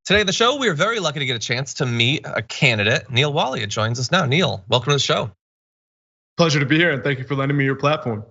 Today on the show, we are very lucky to get a chance to meet a candidate. Neal Walia joins us now. Neal, welcome to the show. Pleasure to be here, and thank you for lending me your platform.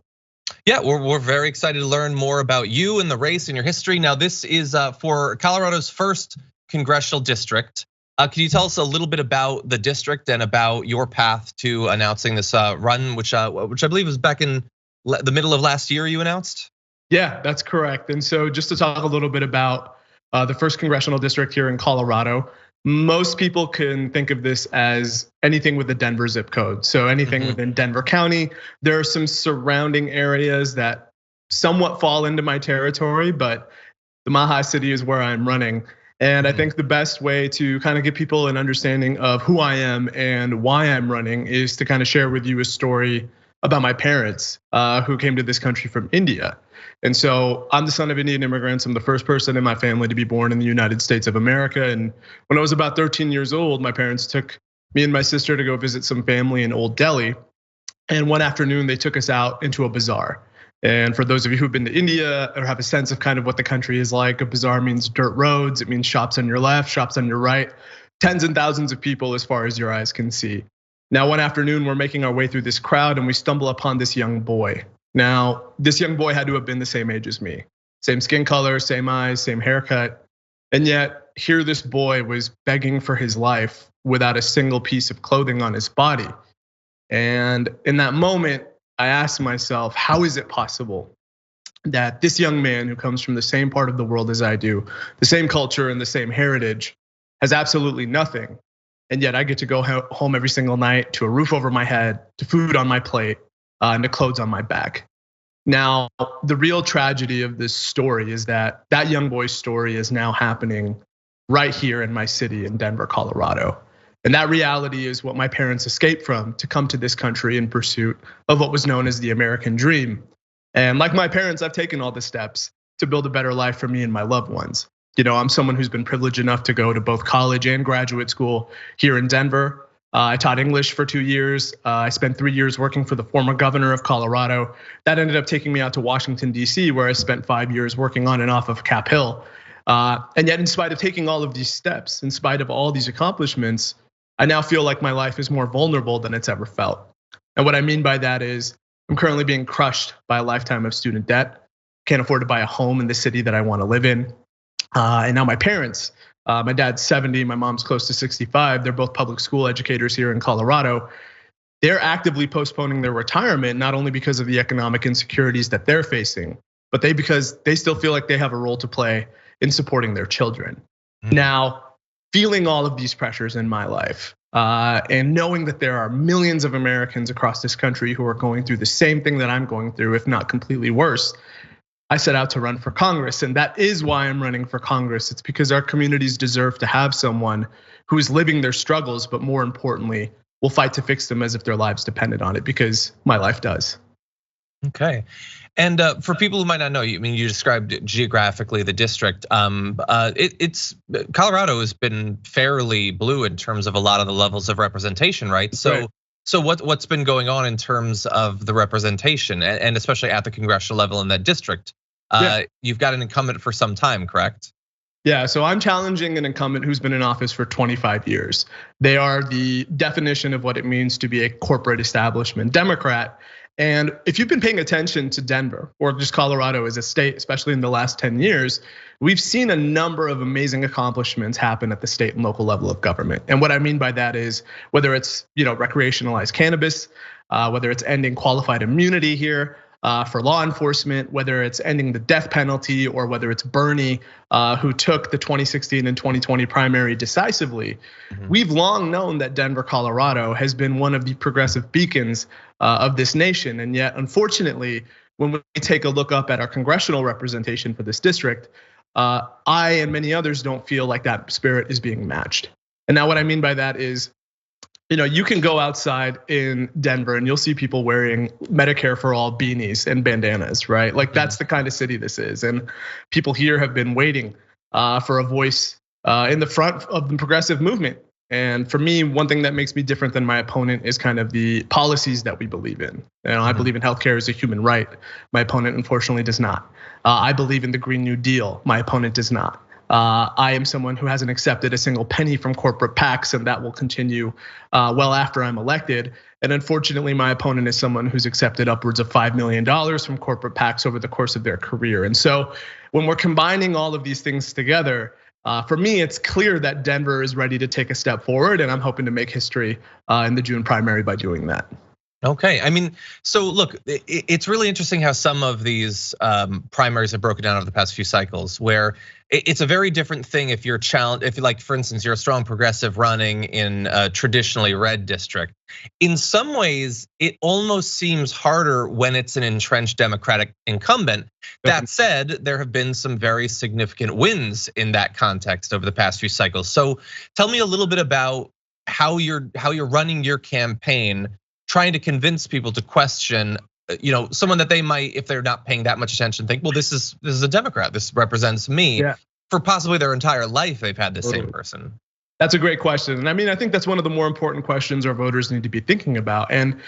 Yeah, we're very excited to learn more about you and the race and your history. Now, this is for Colorado's first congressional district. Can you tell us a little bit about the district and about your path to announcing this run, which I believe was back in the middle of last year you announced? Yeah, that's correct. And so just to talk a little bit about the first congressional district here in Colorado, most people can think of this as anything with the Denver zip code. So anything within Denver County. There are some surrounding areas that somewhat fall into my territory, but the Maha City is where I'm running. And I think the best way to kind of give people an understanding of who I am and why I'm running is to kind of share with you a story about my parents who came to this country from India. And so I'm the son of Indian immigrants. I'm the first person in my family to be born in the United States of America. And when I was about 13 years old, my parents took me and my sister to go visit some family in Old Delhi. And one afternoon, they took us out into a bazaar. And for those of you who've been to India or have a sense of kind of what the country is like, a bazaar means dirt roads. It means shops on your left, shops on your right, tens and thousands of people as far as your eyes can see. Now, one afternoon, we're making our way through this crowd and we stumble upon this young boy. Now, this young boy had to have been the same age as me. Same skin color, same eyes, same haircut. And yet here this boy was begging for his life without a single piece of clothing on his body. And in that moment, I asked myself, how is it possible that this young man who comes from the same part of the world as I do, the same culture and the same heritage, has absolutely nothing? And yet I get to go home every single night to a roof over my head, to food on my plate, and to clothes on my back. Now, the real tragedy of this story is that that young boy's story is now happening right here in my city in Denver, Colorado. And that reality is what my parents escaped from to come to this country in pursuit of what was known as the American dream. And like my parents, I've taken all the steps to build a better life for me and my loved ones. You know, I'm someone who's been privileged enough to go to both college and graduate school here in Denver. I taught English for 2 years. I spent 3 years working for the former governor of Colorado. That ended up taking me out to Washington, D.C., where I spent 5 years working on and off of Cap Hill. And yet, in spite of taking all of these steps, in spite of all these accomplishments, I now feel like my life is more vulnerable than it's ever felt. And what I mean by that is I'm currently being crushed by a lifetime of student debt. Can't afford to buy a home in the city that I want to live in. And now my parents, my dad's 70, my mom's close to 65. They're both public school educators here in Colorado. They're actively postponing their retirement, not only because of the economic insecurities that they're facing, but because they still feel like they have a role to play in supporting their children. Now, feeling all of these pressures in my life, and knowing that there are millions of Americans across this country who are going through the same thing that I'm going through, if not completely worse, I set out to run for Congress. And that is why I'm running for Congress. It's because our communities deserve to have someone who is living their struggles, but more importantly, will fight to fix them as if their lives depended on it, because my life does. Okay. And for people who might not know, I mean, you described geographically the district. It's Colorado has been fairly blue in terms of a lot of the levels of representation, right? So what's been going on in terms of the representation, and especially at the congressional level in that district? You've got an incumbent for some time, correct? Yeah, so I'm challenging an incumbent who's been in office for 25 years. They are the definition of what it means to be a corporate establishment Democrat. And if you've been paying attention to Denver or just Colorado as a state, especially in the last 10 years, we've seen a number of amazing accomplishments happen at the state and local level of government. And what I mean by that is whether it's recreationalized cannabis, whether it's ending qualified immunity here for law enforcement, whether it's ending the death penalty, or whether it's Bernie, who took the 2016 and 2020 primary decisively. We've long known that Denver, Colorado has been one of the progressive beacons of this nation. And yet, unfortunately, when we take a look up at our congressional representation for this district, I and many others don't feel like that spirit is being matched. And now what I mean by that is, you can go outside in Denver and you'll see people wearing Medicare for all beanies and bandanas, right? Like that's the kind of city this is. And people here have been waiting for a voice in the front of the progressive movement. And for me, one thing that makes me different than my opponent is kind of the policies that we believe in. I believe in healthcare as a human right. My opponent unfortunately does not. I believe in the Green New Deal. My opponent does not. I am someone who hasn't accepted a single penny from corporate PACs, and that will continue well after I'm elected. And unfortunately, my opponent is someone who's accepted upwards of $5 million from corporate PACs over the course of their career. And so when we're combining all of these things together, for me, it's clear that Denver is ready to take a step forward, and I'm hoping to make history in the June primary by doing that. Okay, I mean, so look, it's really interesting how some of these primaries have broken down over the past few cycles, where it's a very different thing if you're challenged, if like, for instance, you're a strong progressive running in a traditionally red district. In some ways, it almost seems harder when it's an entrenched Democratic incumbent. That said, there have been some very significant wins in that context over the past few cycles. So tell me a little bit about how you're running your campaign, trying to convince people to question, someone that they might, if they're not paying that much attention, think, well, this is a Democrat. This represents me. Yeah. For possibly their entire life, they've had the same person. That's a great question. And I mean, I think that's one of the more important questions our voters need to be thinking about. And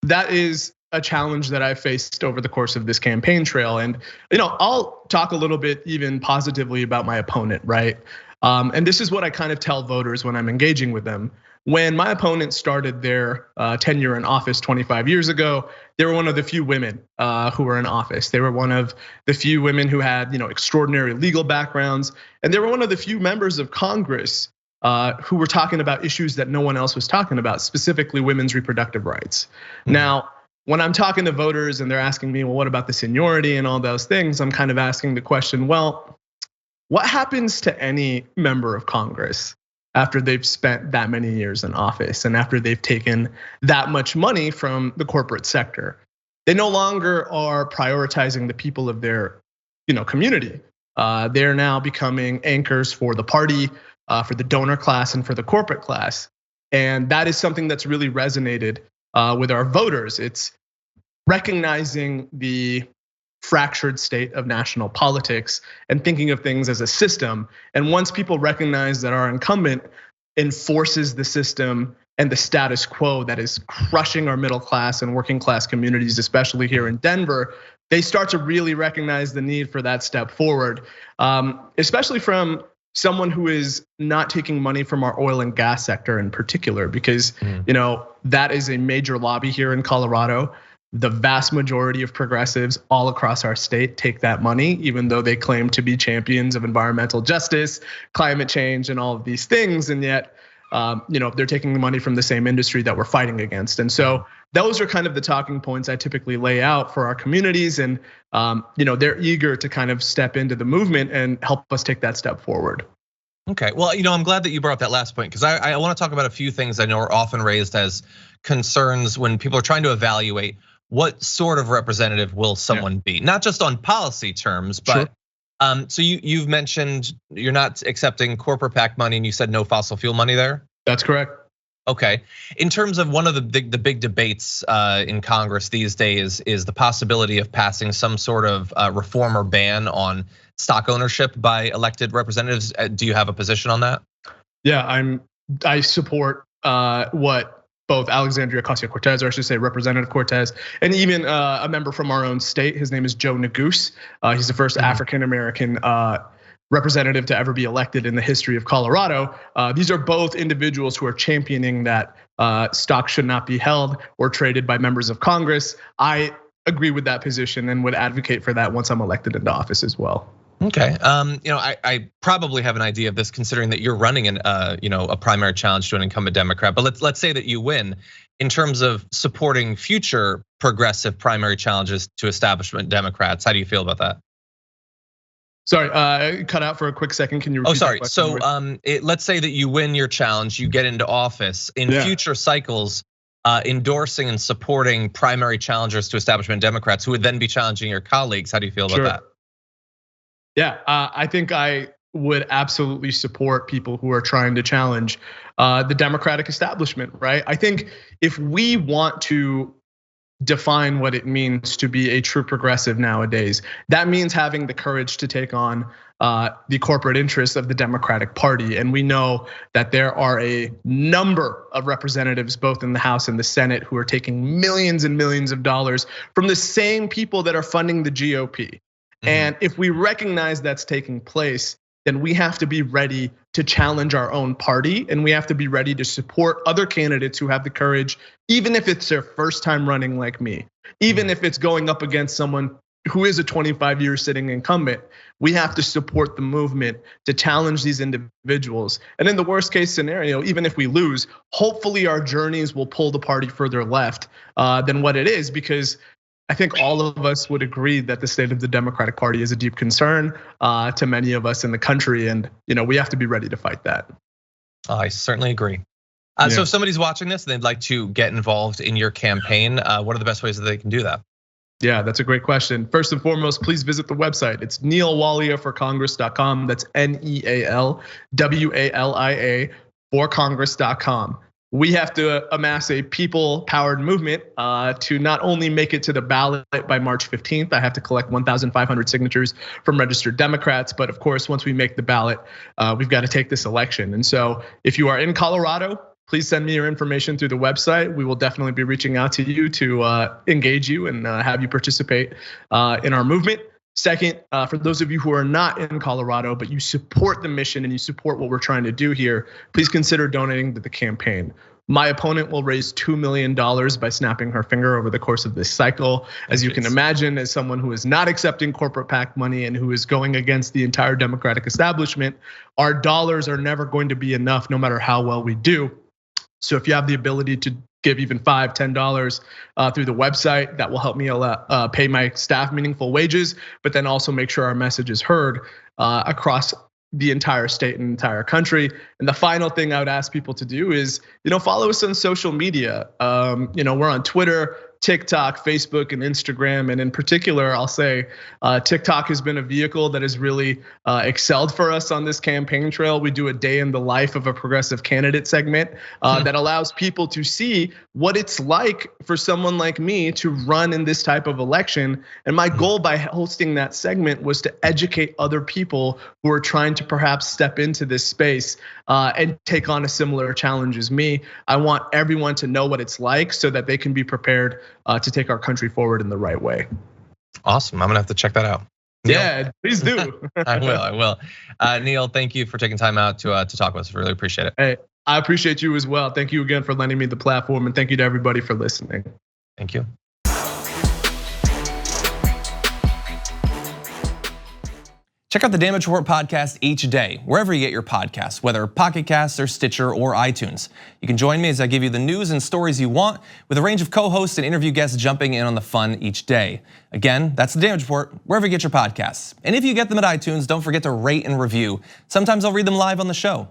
that is a challenge that I've faced over the course of this campaign trail. And I'll talk a little bit even positively about my opponent, right? And this is what I kind of tell voters when I'm engaging with them. When my opponent started their tenure in office 25 years ago, they were one of the few women who were in office. They were one of the few women who had extraordinary legal backgrounds, and they were one of the few members of Congress who were talking about issues that no one else was talking about, specifically women's reproductive rights. Now, when I'm talking to voters and they're asking me, well, what about the seniority and all those things? I'm kind of asking the question, well, what happens to any member of Congress after they've spent that many years in office and after they've taken that much money from the corporate sector? They no longer are prioritizing the people of their community. They're now becoming anchors for the party, for the donor class, and for the corporate class. And that is something that's really resonated with our voters. It's recognizing the fractured state of national politics and thinking of things as a system. And once people recognize that our incumbent enforces the system and the status quo that is crushing our middle class and working class communities, especially here in Denver, they start to really recognize the need for that step forward, especially from someone who is not taking money from our oil and gas sector in particular, because that is a major lobby here in Colorado. The vast majority of progressives all across our state take that money, even though they claim to be champions of environmental justice, climate change, and all of these things. And yet, they're taking the money from the same industry that we're fighting against. And so those are kind of the talking points I typically lay out for our communities. And they're eager to kind of step into the movement and help us take that step forward. Okay, well, I'm glad that you brought up that last point, because I want to talk about a few things I know are often raised as concerns when people are trying to evaluate what sort of representative will someone be, not just on policy terms, but so you've mentioned you're not accepting corporate PAC money, and you said no fossil fuel money there? That's correct. Okay, in terms of one of the big debates in Congress these days is the possibility of passing some sort of reform or ban on stock ownership by elected representatives. Do you have a position on that? Yeah, I support what both Alexandria Ocasio-Cortez, or I should say Representative Cortez, and even a member from our own state. His name is Joe Neguse. He's the first African-American representative to ever be elected in the history of Colorado. These are both individuals who are championing that stock should not be held or traded by members of Congress. I agree with that position and would advocate for that once I'm elected into office as well. Okay, I probably have an idea of this, considering that you're running a primary challenge to an incumbent Democrat. But let's say that you win. In terms of supporting future progressive primary challenges to establishment Democrats, how do you feel about that? Sorry, cut out for a quick second. Can you repeat that question? So let's say that you win your challenge, you get into office. In future cycles, endorsing and supporting primary challengers to establishment Democrats who would then be challenging your colleagues. How do you feel about that? Yeah, I think I would absolutely support people who are trying to challenge the Democratic establishment, right? I think if we want to define what it means to be a true progressive nowadays, that means having the courage to take on the corporate interests of the Democratic Party. And we know that there are a number of representatives, both in the House and the Senate, who are taking millions and millions of dollars from the same people that are funding the GOP. And if we recognize that's taking place, then we have to be ready to challenge our own party, and we have to be ready to support other candidates who have the courage, even if it's their first time running like me, even if it's going up against someone who is a 25-year sitting incumbent. We have to support the movement to challenge these individuals. And in the worst case scenario, even if we lose, hopefully our journeys will pull the party further left than what it is, because I think all of us would agree that the state of the Democratic Party is a deep concern to many of us in the country, and we have to be ready to fight that. I certainly agree. So if somebody's watching this and they'd like to get involved in your campaign, what are the best ways that they can do that? Yeah, that's a great question. First and foremost, please visit the website. It's nealwalia4congress.com. That's NEALWALIA for Congress.com. We have to amass a people-powered movement to not only make it to the ballot by March 15th. I have to collect 1,500 signatures from registered Democrats, but of course, once we make the ballot, we've got to take this election. And so, if you are in Colorado, please send me your information through the website. We will definitely be reaching out to you to engage you and have you participate in our movement. Second, for those of you who are not in Colorado, but you support the mission and you support what we're trying to do here, please consider donating to the campaign. My opponent will raise $2 million by snapping her finger over the course of this cycle. As you can imagine, as someone who is not accepting corporate PAC money and who is going against the entire Democratic establishment, our dollars are never going to be enough no matter how well we do. So if you have the ability to give even $5, $10 through the website, that will help me pay my staff meaningful wages, but then also make sure our message is heard across the entire state and entire country. And the final thing I would ask people to do is, follow us on social media. We're on Twitter, TikTok, Facebook, and Instagram. And in particular, I'll say TikTok has been a vehicle that has really excelled for us on this campaign trail. We do a day in the life of a progressive candidate segment that allows people to see what it's like for someone like me to run in this type of election. And my goal by hosting that segment was to educate other people who are trying to perhaps step into this space and take on a similar challenge as me. I want everyone to know what it's like so that they can be prepared to take our country forward in the right way. Awesome, I'm gonna have to check that out. Neal? Yeah, please do. I will. Neal, thank you for taking time out to talk with us. Really appreciate it. Hey, I appreciate you as well. Thank you again for lending me the platform, and thank you to everybody for listening. Thank you. Check out the Damage Report podcast each day, wherever you get your podcasts, whether Pocket Casts or Stitcher or iTunes. You can join me as I give you the news and stories you want, with a range of co-hosts and interview guests jumping in on the fun each day. Again, that's the Damage Report, wherever you get your podcasts. And if you get them at iTunes, don't forget to rate and review. Sometimes I'll read them live on the show.